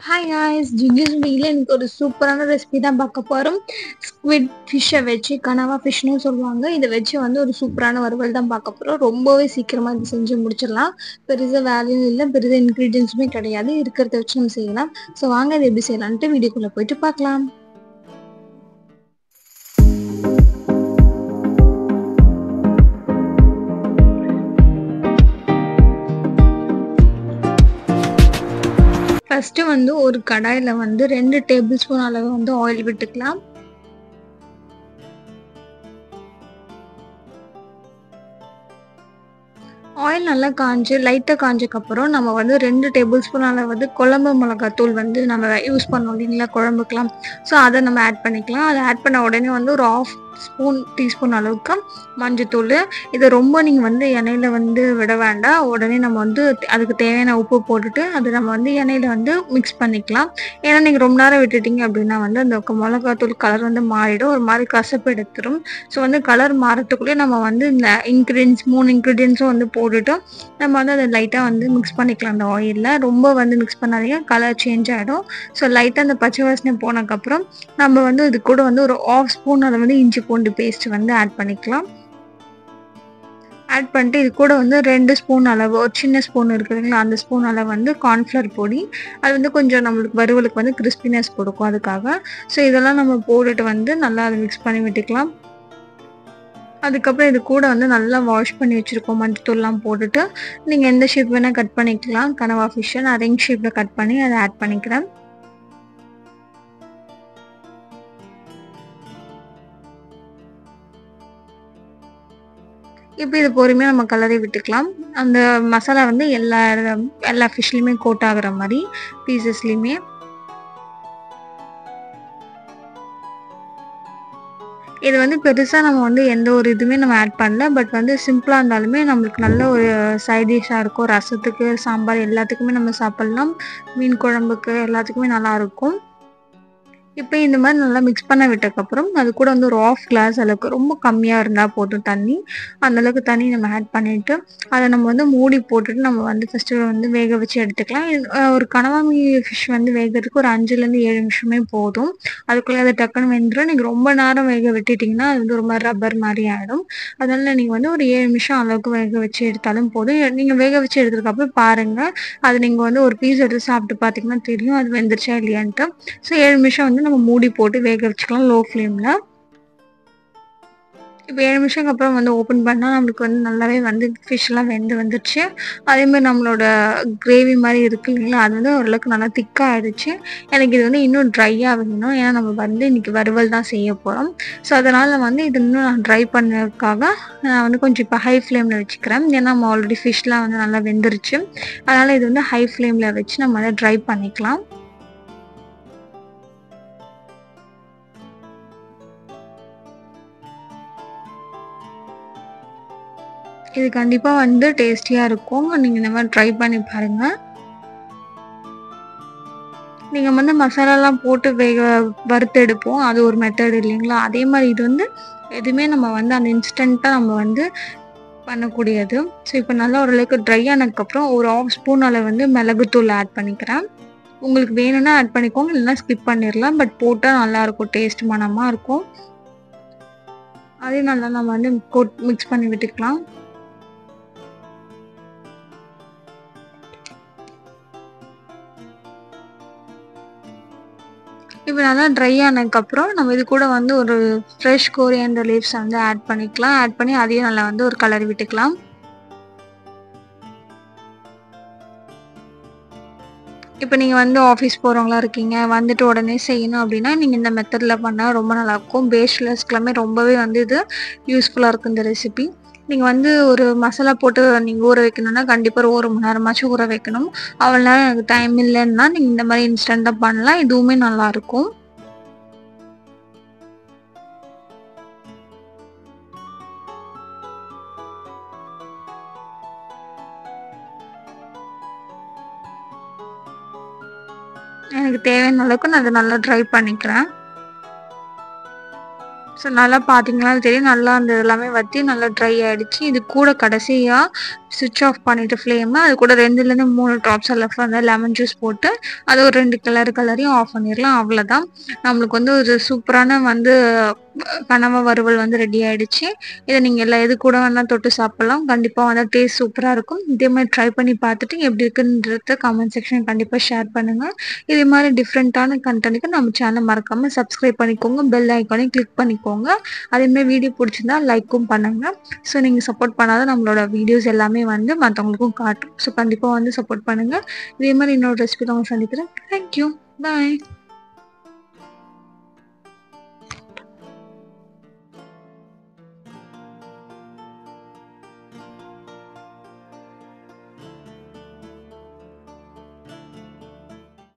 Hi guys, ஜிங்கிஸ் மீல எனக்கு ஒரு சூப்பரான ரெசிபி தான் பார்க்க போகிறோம். ஸ்குவிட் ஃபிஷ்ஷை வச்சு கனவா ஃபிஷ்னு சொல்லுவாங்க. இதை வச்சு வந்து ஒரு சூப்பரான வறுவல் தான் பார்க்க போகிறோம். ரொம்பவே சீக்கிரமாக இது செஞ்சு முடிச்சிடலாம். பெருசாக வேலையும் இல்லை, பெருசாக இன்க்ரீடியன்ஸுமே கிடையாது. இருக்கிறத வச்சு நம்ம செய்யலாம். ஸோ வாங்க இது எப்படி செய்யலான்ட்டு வீடியோக்குள்ளே போயிட்டு பார்க்கலாம். ஃபர்ஸ்ட் வந்து ஒரு கடாயில வந்து 2 டேபிள் ஸ்பூன் அளவு வந்து ஆயில் விட்டுக்கலாம். ஆயில் நல்லா காஞ்சு லைட்டாக காஞ்சக்கப்புறம் நம்ம வந்து 2 டேபிள் ஸ்பூன் அளவு வந்து குழம்பு மிளகாத்தூள் வந்து நம்ம யூஸ் பண்ணோம் இல்லைங்களா குழம்புக்கலாம். ஸோ அதை நம்ம ஆட் பண்ணிக்கலாம். அதை ஆட் பண்ண உடனே வந்து ஒரு டீஸ்பூன் அளவுக்கு மஞ்சத்தூள். இதை ரொம்ப நீங்கள் வந்து எண்ணெயில் வந்து விட வேண்டாம். உடனே நம்ம வந்து அதுக்கு தேவையான உப்பு போட்டுட்டு அதை நம்ம வந்து எண்ணெயில் வந்து மிக்ஸ் பண்ணிக்கலாம். ஏன்னா நீங்கள் ரொம்ப நேரம் விட்டுட்டீங்க அப்படின்னா வந்து அந்த மிளகாத்தூள் கலர் வந்து மாறிடும், ஒரு மாதிரி கசப்பு எடுத்துரும். ஸோ வந்து கலர் மாறத்துக்குள்ளேயே நம்ம வந்து இந்த 3 இன்க்ரீடியன்ஸும் வந்து போட்டுட்டு நம்ம வந்து அதை லைட்டாக வந்து மிக்ஸ் பண்ணிக்கலாம். அந்த ஆயிலில் ரொம்ப வந்து மிக்ஸ் பண்ணாதீங்க, கலர் சேஞ்ச் ஆகிடும். ஸோ லைட்டாக அந்த பச்சை வாசனை போனதுக்கப்புறம் நம்ம வந்து இது கூட வந்து ஒரு 1/2 ஸ்பூன் அதை வந்து இஞ்சி பூண்டு பேஸ்ட் வந்து ஆட் பண்ணிக்கலாம். ஆட் பண்ணிட்டு இது கூட வந்து 2 ஸ்பூன் அளவு, ஒரு சின்ன ஸ்பூன் இருக்குதுங்களா அந்த ஸ்பூன் அளவு வந்து கார்ன்ஃப்ளவர் பொடி. அது வந்து கொஞ்சம் நம்மளுக்கு வறுவலுக்கு வந்து கிறிஸ்பினஸ் கொடுக்கும் அதுக்காக. ஸோ இதெல்லாம் நம்ம போட்டுட்டு வந்து நல்லா அதை மிக்ஸ் பண்ணி விட்டுக்கலாம். அதுக்கப்புறம் இது கூட வந்து நல்லா வாஷ் பண்ணி வச்சுருக்கோம் மஞ்சத்தூள்லாம் போட்டுட்டு நீங்கள் எந்த ஷேப் வேணால் கட் பண்ணிக்கலாம். கனவா ஃபிஷ்ஷை நான் ரிங் ஷேப்பில் கட் பண்ணி அதை ஆட் பண்ணிக்கிறேன். இப்போ இது பொறுமையாக நம்ம கலரி விட்டுக்கலாம். அந்த மசாலா வந்து எல்லா ஃபிஷ்லேயுமே கோட் ஆகுற மாதிரி பீசஸ்லேயுமே. இது வந்து பெருசாக நம்ம வந்து எந்த ஒரு இதுவுமே நம்ம ஆட் பண்ணல. பட் வந்து சிம்பிளாக இருந்தாலுமே நம்மளுக்கு நல்ல ஒரு சைட் டிஷ்ஷாக இருக்கும். ரசத்துக்கு, சாம்பார் எல்லாத்துக்குமே நம்ம சாப்பிட்லாம். மீன் குழம்புக்கு எல்லாத்துக்குமே நல்லாயிருக்கும். இப்போ இந்த மாதிரி நல்லா மிக்ஸ் பண்ண விட்டதுக்கப்புறம் அது கூட வந்து ஒரு 1/2 கிளாஸ் அளவுக்கு, ரொம்ப கம்மியாக இருந்தால் போதும் தண்ணி, அந்தளவுக்கு தண்ணி நம்ம ஆட் பண்ணிவிட்டு அதை நம்ம வந்து மூடி போட்டுட்டு நம்ம வந்து ஃபஸ்ட்டு வந்து வேக வச்சு எடுத்துக்கலாம். ஒரு கனவா ஃபிஷ் வந்து வேகிறதுக்கு ஒரு 5லேருந்து 7 நிமிஷமே போதும். அதுக்குள்ளே அதை டக்குன்னு வெந்துடும். நீங்கள் ரொம்ப நேரம் வேக விட்டுட்டிங்கன்னா அது வந்து ரொம்ப ரப்பர் மாதிரி ஆகிடும். அதனால் நீங்கள் வந்து ஒரு 7 நிமிஷம் அளவுக்கு வேக வச்சு எடுத்தாலும் போதும். நீங்கள் வேக வச்சு எடுத்ததுக்கப்புறம் பாருங்கள், அது நீங்கள் வந்து ஒரு பீஸ் எடுத்து சாப்பிட்டு பார்த்தீங்கன்னா தெரியும் அது வெந்துருச்சா இல்லையான்ட்டு. ஸோ 7 நிமிஷம் வந்து நம்ம மூடி போட்டு வேக வச்சுக்கலாம் லோ ஃப்ளேமில். இப்போ 7 நிமிஷத்துக்கு அப்புறம் வந்து ஓப்பன் பண்ணால் நம்மளுக்கு வந்து நல்லாவே வந்து ஃபிஷ்லாம் வந்துருச்சு. அதேமாதிரி நம்மளோட கிரேவி மாதிரி இருக்கு இல்லைங்களா, அது வந்து ஓரளவுக்கு நல்லா திக்காக ஆகிடுச்சு. எனக்கு இது வந்து இன்னும் ட்ரையாக வேணும். ஏன்னா நம்ம வந்து இன்றைக்கி வறுவல் தான் செய்ய போகிறோம். ஸோ அதனால் வந்து இது இன்னும் நான் ட்ரை பண்ணதுக்காக நான் வந்து கொஞ்சம் இப்போ ஹை ஃப்ளேமில் வச்சுக்கிறேன். ஏன்னா நம்ம ஆல்ரெடி ஃபிஷ்லாம் வந்து நல்லா வெந்துருச்சு. அதனால் இது வந்து ஹை ஃப்ளேமில் வச்சு நம்ம அதை ட்ரை பண்ணிக்கலாம். இது கண்டிப்பாக வந்து டேஸ்டியாக இருக்கும். நீங்கள் இந்த மாதிரி ட்ரை பண்ணி பாருங்கள். நீங்கள் வந்து மசாலாலாம் போட்டு வறுத்து எடுப்போம், அது ஒரு மெத்தட் இல்லைங்களா. அதே மாதிரி இது வந்து எதுவுமே நம்ம வந்து அந்த இன்ஸ்டண்ட்டாக நம்ம வந்து பண்ணக்கூடியது. ஸோ இப்போ நல்லா ஓரளவுக்கு ட்ரை ஆனதுக்கப்புறம் ஒரு 1/2 ஸ்பூன் அளவு வந்து மிளகுத்தூள் ஆட் பண்ணிக்கிறேன். உங்களுக்கு வேணும்னா ஆட் பண்ணிக்கோங்க, இல்லைன்னா ஸ்கிப் பண்ணிடலாம். பட் போட்டால் நல்லாயிருக்கும், டேஸ்ட் மனமாக இருக்கும். அதையும் நல்லா நம்ம வந்து மிக்ஸ் பண்ணி விட்டுக்கலாம். இப்போ நல்லா ட்ரை ஆனதுக்கப்புறம் நம்ம இது கூட வந்து ஒரு ஃப்ரெஷ் கோரியண்டர் லீவ்ஸ் வந்து ஆட் பண்ணிக்கலாம். ஆட் பண்ணி அதையும் நல்லா வந்து ஒரு கலரி விட்டுக்கலாம். இப்போ நீங்கள் வந்து ஆஃபீஸ் போகிறவங்களா இருக்கீங்க, வந்துட்டு உடனே செய்யணும் அப்படின்னா நீங்கள் இந்த மெத்தடில் பண்ணால் ரொம்ப நல்லாயிருக்கும். பேச்சுலர்ஸ்க்கெல்லாமே ரொம்பவே வந்து இது யூஸ்ஃபுல்லாக இருக்கும் இந்த ரெசிபி. நீங்கள் வந்து ஒரு மசாலா போட்டு நீங்கள் ஊற வைக்கணும்னா கண்டிப்பாக 1 மணி நேரமாச்சும் ஊற வைக்கணும். அவ்வளோ நேரம் எனக்கு டைம் இல்லைன்னா நீங்கள் இந்த மாதிரி இன்ஸ்டண்ட்டாக பண்ணலாம். இதுவுமே நல்லாயிருக்கும். எனக்கு தேவையான அளவுக்கு நான் அதை நல்லா ட்ரை பண்ணிக்கிறேன். ஸோ ஸோ நல்லா பார்த்தீங்கனாலும் தெரியும். நல்லா அந்த எல்லாமே வத்தி நல்லா ட்ரை ஆயிடுச்சு. இது கூட கடைசியா ஸ்விட்ச் ஆஃப் பண்ணிட்டு ஃப்ளேம, அது கூட 2லேருந்து 3 ட்ராப்ஸ் அளவுக்கு வந்து லெமன் ஜூஸ் போட்டு, அத ஒரு 2 கலரையும் ஆஃப் பண்ணிரலாம். அவ்வளோதான். நம்மளுக்கு வந்து ஒரு சூப்பரான வந்து கனவா வறுவல் வந்து ரெடி ஆயிடுச்சு. இத நீங்க எது கூட வேணா தொட்டு சாப்பிடலாம். கண்டிப்பா வந்து டேஸ்ட் சூப்பரா இருக்கும். இதே மாரி ட்ரை பண்ணி பார்த்துட்டு எப்படி இருக்குன்றத கமெண்ட் செக்ஷன் கண்டிப்பா ஷேர் பண்ணுங்க. இதே மாரி டிஃப்ரெண்ட்டான கன்டென்ட்க்கு நம்ம சேனல் மறக்காம சப்ஸ்கிரைப் பண்ணிக்கோங்க. பெல் ஐகானையும் கிளிக் பண்ணிக்கோங்க. அதே மாரி வீடியோ புடிச்சிருந்தா லைக்கும் பண்ணுங்க. ஸோ நீங்க சப்போர்ட் பண்ணாத நம்மளோட வீடியோஸ் எல்லாமே வந்து மத்தவங்களுக்கும் காட்டும். ஸோ கண்டிப்பா வந்து சப்போர்ட் பண்ணுங்க. இதே மாரி இன்னொரு ரெசிபில உங்கள சந்திக்கிறேன். Thank you. பாய்.